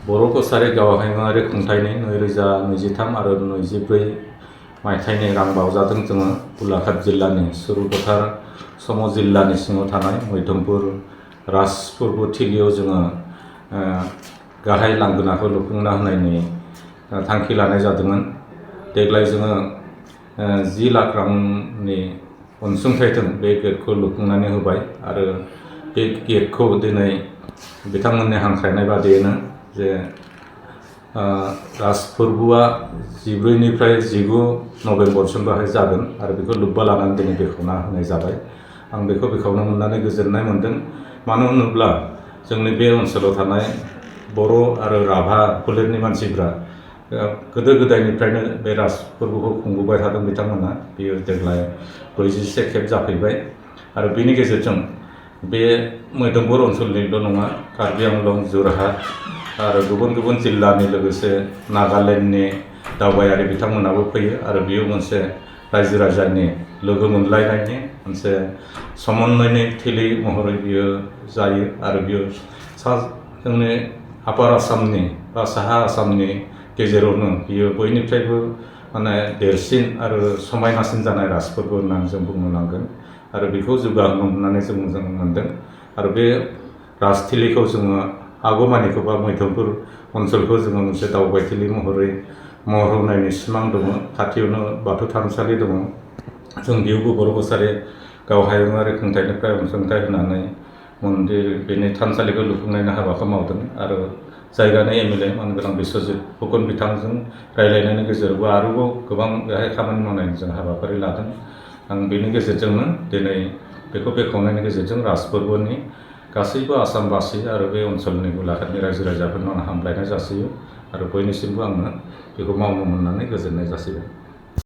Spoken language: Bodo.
बर' कछारी गावहायुङारि खुंथायनि 2023 आरो 24 मायथाइनि रां बावजादों जोङो गलाघाट जिल्लानि सुरुपथार सम जिल्लानि सिङाव थानाय मैधमपुर राज फोरबो थिलियाव जोङो गाहाय लांगोनाखौ लुफुंना होनायनि थांखि लानाय जादोंमोन। देग्लाय जोङो 10 लाख रांनि अनसुंथाइजों बे गेटखौ लुफुंनानै होबाय आरो बे गेटखौ दिनै बिथांमोननि हांख्रायनाय बादियैनो जे राज फोरबोआ 14 निफ्राय 19 नभेम्बरसिमहाय जागोन आरो बेखौ लोब्बा लानानै दिनै बेखेवना होनाय जाबाय। आं बेखौ बेखेवनो मोननानै गोजोननाय मोनदों। मानो होनोब्ला जोंनि बे ओनसोलाव थानाय बर' आरो राभा फोलेरनि मानसिफ्रा गोदो गोदायनिफ्रायनो बे राज फोरबोखौ खुंबोबाय थादों बिथांमोना। बेयो देग्लाय 41 खेब जाफैबाय आरो बेनि गेजेरजों बे मैधमपुर ओनसोलनिल' नङा, कार्बि आंलं, जरहाट आरो गुबुन गुबुन जिल्लानि लोगोसे नागालेण्डनि दावबायारि बिथांमोनाबो फैयो आरो बेयो मोनसे रायजो राजानि लोगो मोनलायनायनि मोनसे समन्वयनि थिलि महरै बियो जायो आरो बियो जोंनि आपार आसामनि बा साहा आसामनि गेजेरावनो बियो बयनिफ्रायबो माने देरसिन आरो समायनासिन जानाय राज फोरबो होननानै जों बुंनो नांगोन आरो बेखौ जौगाहोनो होननानै जों मोजां मोनदों। आरो बे राजथिलिखौ जोङो हागौमानिखौ बा मैधमपुर ओनसोलखौ जोङो मोनसे दावबायथिलि महरै महर होनायनि सिमां दङ। खाथियावनो बाथौ थानसालि दङ। जों बेयावबो बर' कछारी गावहायुङारि खुंथायनिफ्राय अनसुंथाइ होनानै मन्दिर बेनि थानसालिखौ लुफुंनायनि हाबाखौ मावदों आरो जायगानि एमएलए मानगोनां बिस्वजित फुकन बिथांजों रायज्लायनायनि गेजेरावबो आरोबाव गोबां बेहाय खामानि मावनायनि जों हाबाफारि लादों। आं बेनि गेजेरजोंनो दिनै बेखौ बेखेवनायनि गेजेरजों राज फोरबोनि गासैबो आसामबासि आरो बे ओनसोलनि गलाघाटनि रायजो राजाफोरनो हामलायनाय जासियो आरो बयनिसिमबो आङो बेखौ मावनो मोननानै गोजोननाय जासिबाय।